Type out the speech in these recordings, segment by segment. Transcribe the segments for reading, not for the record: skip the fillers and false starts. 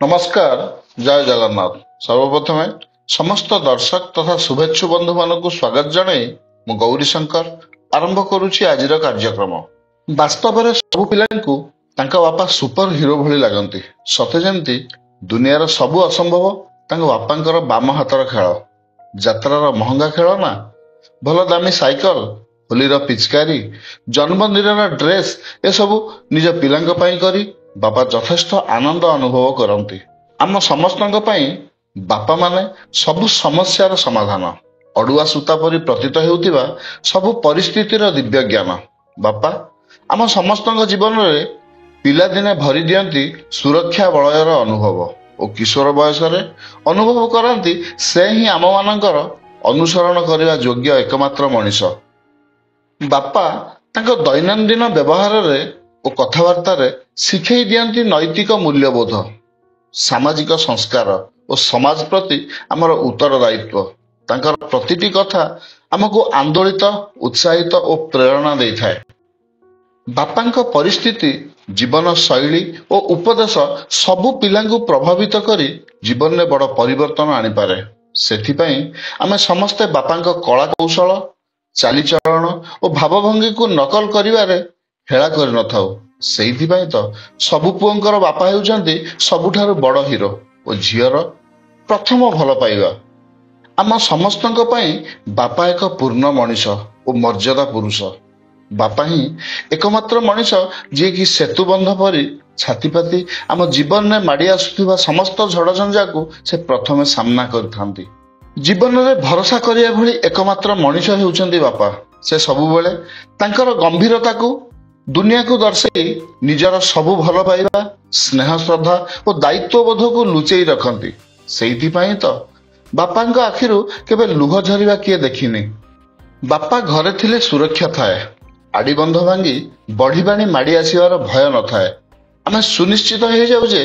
नमस्कार। जय जगन्नाथ। सर्वप्रथमे समस्त दर्शक तथा शुभेच्छु बंधु मानक स्वागत जनाई मु गौरी शंकर आरंभ करुछि आजिर कार्यक्रम। वास्तव में सबु पिलांकु तांका बापा सुपर हिरो भली लागंती। सते जेमती दुनियार सबु असंभव तांका बापांकर बाम हातर खेल। जात्रार महंगा खेल ना, भल दामी साइकल, होलीर पिचकारी, जन्मदिनर ड्रेस ए सबु निज पिलांक पई करी बापा यथेष्ट आनंद अनुभव करती। आम समस्तंक पई बापा माने सबु समस्यार समाधान, अड़ुआ सूता परी प्रतीत हेउथिबा सबु परिस्थितिर दिव्य ज्ञान। बापा आम समस्तंक जीवन रे पिला दिने भरी दियंती सुरक्षा बलयर अनुभव और किशोर बयस अनुभव करती से ही आम मानकर अनुसरण करने योग्य एकमात्र मनीष। बापा तांको दैनंदिन व्यवहार रे और कथबार्ता शिखई दियंती नैतिक मूल्यबोध, सामाजिक संस्कार और समाज प्रति आमर उत्तरदायित्व। तांकर प्रतिटी कथा आमको आंदोलित, उत्साहित और प्रेरणा दे थाए। बापांक परिस्थिति, जीवन शैली और उपदेश सबु पिलांकु प्रभावित करी जीवन में बड़ परिवर्तन आनीपारे। सेथिपाई आमे समस्ते बापांक कला कौशल, चालीचलन और भावभंगी को नकल करिवारे हेला कर नथाउ। सेइथिपाई तो सबु पुओंकर बापा हेउचंती सबुठारु बड़ हिरो और झियर प्रथम भल पाइबा। आम समस्तंक पई बापा एक पूर्ण मनीष और मर्यादा पुरुष। बापा ही एकमात्र मनीष जे कि सेतुबंध परी छातीपाती आम जीवन में माड़ी आसुथिबा समस्त झड़झंझा को से प्रथमे सामना करथांती। जीवन में भरोसा करिया भली एकमात्र मनीष हेउचंती बापा। से सबुबेले तांकर गंभीरता को दुनिया को दर्शाई निजर सबु भल पाइबा, स्नेह, श्रद्धा और दायित्वबोध को लुचेई रखती। सेइथिपाई तो बापांक आखिरु केबे लुह झरिबा किए देखिनी। बापा घरे थिले सुरक्षा थाए, आड़ी बंध भांगी बढ़ीबाणी माड़ी आसीबार भय न थाए। आमे सुनिश्चित हो जाऊ जे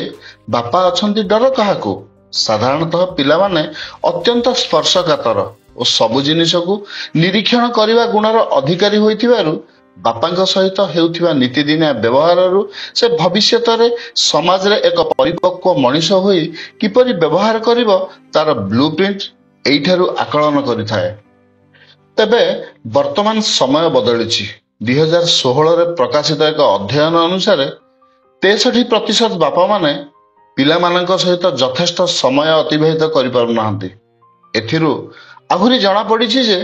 बापा अछंती डर काहाकू। साधारणतः पिला माने अत्यंत स्पर्शकातर और सबु जिनिस को निरीक्षण करने गुणर अधिकारी होइथिबारु बापांक सहित हेउथिबा नीतिदिनिया व्यवहाररु से भविष्यत रे समाज रे एक परिपक्व मनीष होई किपरि व्यवहार करिवो तार ब्लूप्रिंट एइठारु आकलन करिथाए। तेबे वर्तमान समय बदलिछि। 2016 रे प्रकाशित एक अध्ययन अनुसार 63% बापा माने पिला मानक सहित यथेष्ट समय अतिबाहित करि पारु नाहंती। एथिरु आहुरी जणा पड़िछि जे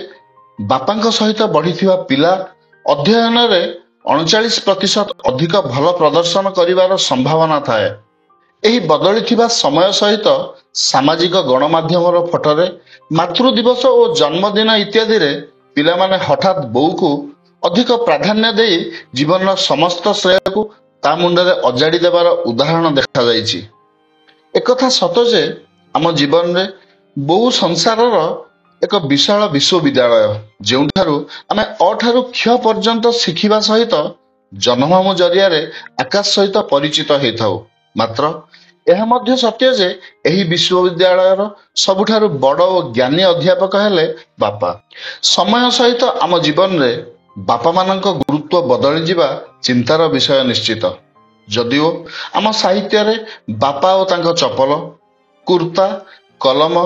बापांक सहित बढ़िथिबा पिला अध्ययन रे 39% अधिक भल प्रदर्शन करिवार संभावना थाए। एही बदलिथिबा समय सहित सामाजिक गणमाध्यमर फोटोरे मातृ दिवस और जन्मदिन इत्यादि रे पिला माने हठात बोऊ को अधिक प्राधान्य दे जीवन समस्त श्रेय को ता मुंडरे अजाड़ी देवार उदाहरण देखा जाइछि। एकथा सत जे आम जीवन रे बोऊ संसारर एक विशाल विश्वविद्यालय, जोठारु आमे अठारु क्ष पर्यंत शिखिबा सहित जन्ममु जरिया रे आकाश सहित परिचित हेथाउ। मात्र यह मध्य सत्य जे एही विश्वविद्यालयर सबुठारु बड़ और ज्ञानी अध्यापक हेले बापा। समय सहित आम जीवन रे बापा मानक गुरुत्व बदली जिबा चिंतार विषय निश्चित। जदिओ आम साहित्य रे बापा और तांको चपल, कुर्ता, कलम,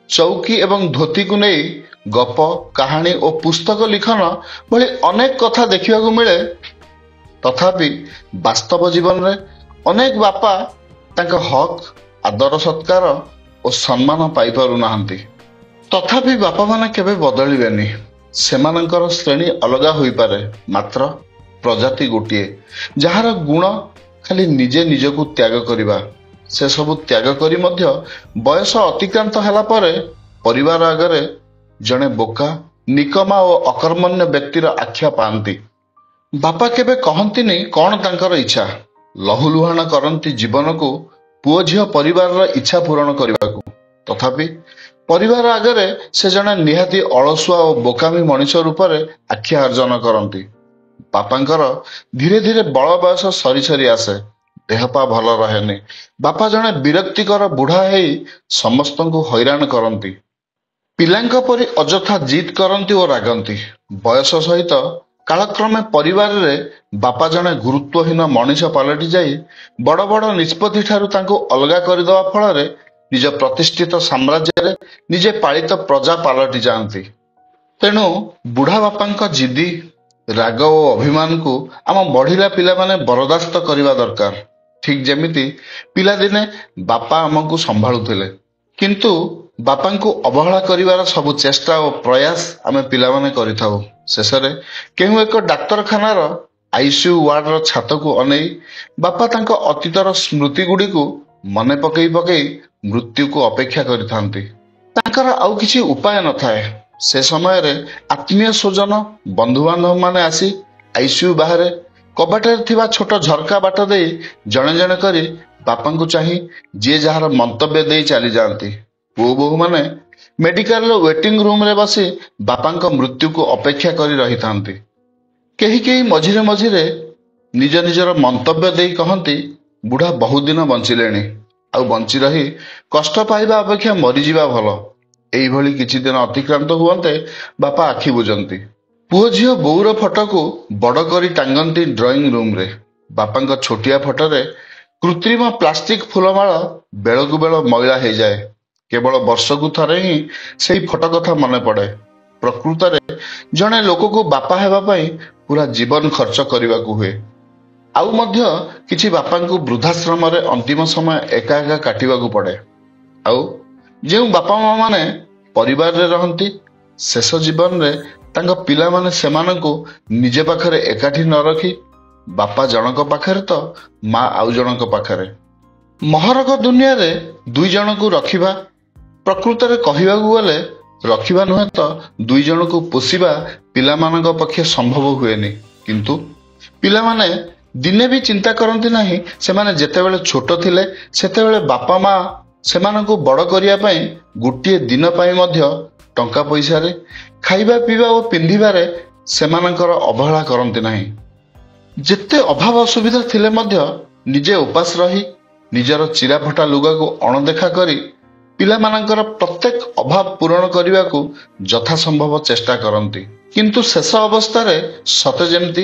चौकी एवं धोती को नहीं गप, कहानी और पुस्तक लिखन भली अनेक कथा देखा मिले, तथापि वास्तव जीवन रे अनेक बापा तांका हक, आदर, सत्कार और सम्मान पाई पारु नाहंती। तथापि बापा माने केबे बदलिबेनी। सेमानंकर श्रेणी अलगा होई पारे, मात्र प्रजाति गोटिए जहार गुण खाली निजे निजको त्याग करिबा। से सबु त्याग करी मध्य बयस अतिक्रांत होला परे परिवार आगरे जने बोका, निकमा और अकर्मण्य व्यक्तिर आख्या पांती। बापा केबे कहंतीनी कौन तांकर इच्छा, लहुलुहाण करंती जीवन को पुओ झियो परिवार इच्छा पूरण करबाकू। तथापि परिवार आगरे से जने निहाती अलसुआ और बोकामी मनीष रूप में आख्या अर्जन करती। बापांकर धीरे धीरे बल बयस सरी सरी आसे, देहपा भल रहे। बापा जने विरक्तिकर बुढ़ा हेई समस्त को हैरान करती। पिलांक परी अजथा जिद करती और रागंती। बयस सहित कालक्रमे परिवार रे ବାପା ଜଣେ ଗୁରୁତ୍ୱହୀନ ମଣିଷ ପାଲଟି ଯାଇ ବଡ଼ ବଡ଼ ନିଷ୍ପତ୍ତି ଠାରୁ ତାଙ୍କୁ ଅଲଗା କରିଦେବା ଫଳରେ ନିଜ ପ୍ରତିଷ୍ଠିତ ସାମ୍ରାଜ୍ୟରେ ନିଜେ ପାଳିତ ପ୍ରଜା ପାଲଟି ଯାଆନ୍ତି। ତେଣୁ ବୁଢ଼ା ବାପାଙ୍କ ଜିଦି, ରାଗ ଓ ଅଭିମାନକୁ ଆମ ବଢିଲା ପିଲାମାନେ ବରଦାସ୍ତ କରିବା ଦରକାର। ଠିକ୍ ଯେମିତି ପିଲାଦିନେ ବାପା ଆମକୁ ସମ୍ଭାଳୁଥିଲେ, କିନ୍ତୁ ବାପାଙ୍କୁ ଅବହେଳା କରିବାର ସବୁ ଚେଷ୍ଟା ଓ ପ୍ରୟାସ ଆମେ ପିଲାମାନେ କରିଥାଉ। ଶେଷରେ କେଉଁ ଏକ ଡାକ୍ତରଖାନାର ଆଇସିୟୁ ୱାର୍ଡର ଛାତକୁ ଅନେଇ ବାପା ତାଙ୍କ ଅତୀତର ସ୍ମୃତିଗୁଡ଼ିକୁ ମନେ ପକେଇ ପକେଇ ମୃତ୍ୟୁକୁ ଅପେକ୍ଷା କରିଥାନ୍ତି। ତାଙ୍କର ଆଉ କିଛି ଉପାୟ ନଥାଏ। ସେ ସମୟରେ ଆତ୍ମୀୟ ସ୍ୱଜନ, ବନ୍ଧୁବାନ୍ଧବ ମାନେ ଆସି ଆଇସିୟୁ ବାହାରେ କବାଟରେ ଥିବା ଛୋଟ ଝରକା ବାଟ ଦେଇ ଜଣେ ଜଣେ କରି ବାପାଙ୍କୁ ଚାହିଁ ଯିଏ ଯାହାର ମନ୍ତବ୍ୟ ଦେଇ ଚାଲିଯାଆନ୍ତି। ପୁଅ ବୋହୂମାନେ ମେଡିକାଲର ୱେଟିଂ ରୁମ୍ରେ ବସି ବାପାଙ୍କ ମୃତ୍ୟୁକୁ ଅପେକ୍ଷା କରି ରହିଥାନ୍ତି। କେହି କେହି ମଝିରେ ମଝିରେ ନିଜ ନିଜର ମନ୍ତବ୍ୟ ଦେଇ କହନ୍ତି, ବୁଢ଼ା ବହୁଦିନ ବଞ୍ଚିଲେଣି, ଆଉ ବଞ୍ଚି ରହି କଷ୍ଟ ପାଇବା ଅପେକ୍ଷା ମରିଯିବା ଭଲ। ଏଇଭଳି କିଛି ଦିନ ଅତିକ୍ରାନ୍ତ ହୁଅନ୍ତେ ବାପା ଆଖି ବୁଜନ୍ତି। ପୁଅ ଝିଅ ବୋଉର ଫଟୋକୁ ବଡ଼ କରି ଟାଙ୍ଗନ୍ତି ଡ୍ରଇଂ ରୁମ୍ରେ। ବାପାଙ୍କ ଛୋଟିଆ ଫଟୋରେ କୃତ୍ରିମ ପ୍ଲାଷ୍ଟିକ ଫୁଲମାଳ ବେଳକୁ ବେଳ ମଇଳା ହେଇଯାଏ। କେବଳ ବର୍ଷକୁ ଥରେ ହିଁ ସେଇ ଫଟୋ କଥା ମନେ ପଡ଼େ। ପ୍ରକୃତରେ ଜଣେ ଲୋକକୁ ବାପା ହେବା ପାଇଁ ପୁରା ଜୀବନ ଖର୍ଚ୍ଚ କରିବାକୁ ହୁଏ। ଆଉ ମଧ୍ୟ କିଛି ବାପାଙ୍କୁ ବୃଦ୍ଧାଶ୍ରମରେ ଅନ୍ତିମ ସମୟ ଏକା ଏକା କାଟିବାକୁ ପଡ଼େ। ଆଉ ଯେଉଁ ବାପା ମା ମାନେ ପରିବାରରେ ରହନ୍ତି, ଶେଷ ଜୀବନରେ ତାଙ୍କ ପିଲାମାନେ ସେମାନଙ୍କୁ ନିଜ ପାଖରେ ଏକାଠି ନ ରଖି ବାପା ଜଣଙ୍କ ପାଖରେ ତ ମା ଆଉ ଜଣଙ୍କ ପାଖରେ। ମହରକ ଦୁନିଆରେ ଦୁଇ ଜଣଙ୍କୁ ରଖିବା, ପ୍ରକୃତରେ କହିବାକୁ ଗଲେ ରଖିବା ନୁହେଁ ତ ଦୁଇ ଜଣକୁ ପୋଷିବା ପିଲାମାନଙ୍କ ପକ୍ଷେ ସମ୍ଭବ ହୁଏନି। କିନ୍ତୁ ପିଲାମାନେ ଦିନେ ବି ଚିନ୍ତା କରନ୍ତି ନାହିଁ ସେମାନେ ଯେତେବେଳେ ଛୋଟ ଥିଲେ ସେତେବେଳେ ବାପା ମା ସେମାନଙ୍କୁ ବଡ଼ କରିବା ପାଇଁ ଗୋଟିଏ ଦିନ ପାଇଁ ମଧ୍ୟ ଟଙ୍କା ପଇସାରେ, ଖାଇବା ପିଇବା ଓ ପିନ୍ଧିବାରେ ସେମାନଙ୍କର ଅବହେଳା କରନ୍ତି ନାହିଁ। ଯେତେ ଅଭାବ ଅସୁବିଧା ଥିଲେ ମଧ୍ୟ ନିଜେ ଉପାସ ରହି ନିଜର ଚିରାଫଟା ଲୁଗାକୁ ଅଣଦେଖା କରି ପିଲାମାନଙ୍କର ପ୍ରତ୍ୟେକ ଅଭାବ ପୂରଣ କରିବାକୁ ଯଥାସମ୍ଭବ ଚେଷ୍ଟା କରନ୍ତି। କିନ୍ତୁ ଶେଷ ଅବସ୍ଥାରେ ସତେ ଯେମିତି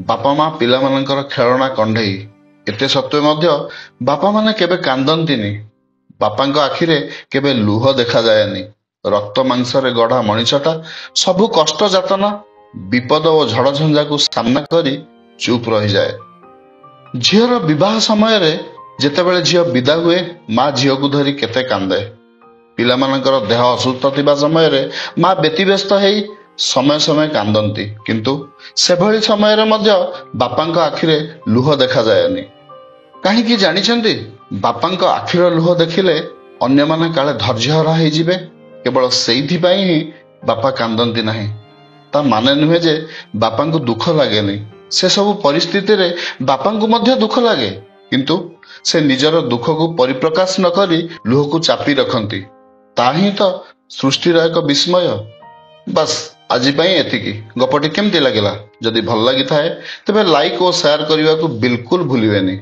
ବାପା ମା ପିଲାମାନଙ୍କର ଖେଳଣା କଣ୍ଢେଇ। ଏତେ ସତ୍ତ୍ୱେ ମଧ୍ୟ ବାପାମାନେ କେବେ କାନ୍ଦନ୍ତିନି। ବାପାଙ୍କ ଆଖିରେ କେବେ ଲୁହ ଦେଖାଯାଏନି। ରକ୍ତ ମାଂସରେ ଗଢ଼ା ମଣିଷଟା ସବୁ କଷ୍ଟ ଯାତନା, ବିପଦ ଓ ଝଡ଼ଝଞ୍ଜାକୁ ସାମ୍ନା କରି ଚୁପ୍ ରହିଯାଏ। ଝିଅର ବିବାହ ସମୟରେ ଯେତେବେଳେ ଝିଅ ବିଦା ହୁଏ, ମା ଝିଅକୁ ଧରି କେତେ କାନ୍ଦେ। ପିଲାମାନଙ୍କର ଦେହ ଅସୁସ୍ଥ ଥିବା ସମୟରେ ମା ବ୍ୟତିବ୍ୟସ୍ତ ହେଇ ସମୟ ସମୟ କାନ୍ଦନ୍ତି। କିନ୍ତୁ ସେଭଳି ସମୟରେ ମଧ୍ୟ ବାପାଙ୍କ ଆଖିରେ ଲୁହ ଦେଖାଯାଏନି। କାହିଁକି ଜାଣିଛନ୍ତି? ବାପାଙ୍କ ଆଖିର ଲୁହ ଦେଖିଲେ ଅନ୍ୟମାନେ କାଳେ ଧୈର୍ଯ୍ୟହରା ହେଇଯିବେ। କେବଳ ସେଇଥିପାଇଁ ହିଁ ବାପା କାନ୍ଦନ୍ତି ନାହିଁ। ତା ମାନେ ନୁହେଁ ଯେ ବାପାଙ୍କୁ ଦୁଃଖ ଲାଗେନି। ସେ ସବୁ ପରିସ୍ଥିତିରେ ବାପାଙ୍କୁ ମଧ୍ୟ ଦୁଃଖ ଲାଗେ, କିନ୍ତୁ ସେ ନିଜର ଦୁଃଖକୁ ପରିପ୍ରକାଶ ନ କରି ଲୁହକୁ ଚାପି ରଖନ୍ତି। ତା ହିଁ ତ ସୃଷ୍ଟିର ଏକ ବିସ୍ମୟ। ବାସ୍, ଆଜି ପାଇଁ ଏତିକି। ଗପଟି କେମିତି ଲାଗିଲା? ଯଦି ଭଲ ଲାଗିଥାଏ ତେବେ ଲାଇକ୍ ଓ ସେୟାର କରିବାକୁ ବିଲକୁଲ ଭୁଲିବେନି।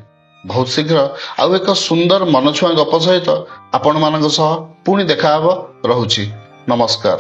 ବହୁତ ଶୀଘ୍ର ଆଉ ଏକ ସୁନ୍ଦର ମନଛୁଆଁ ଗପ ସହିତ ଆପଣମାନଙ୍କ ସହ ପୁଣି ଦେଖାହେବ। ରହୁଛି। ନମସ୍କାର।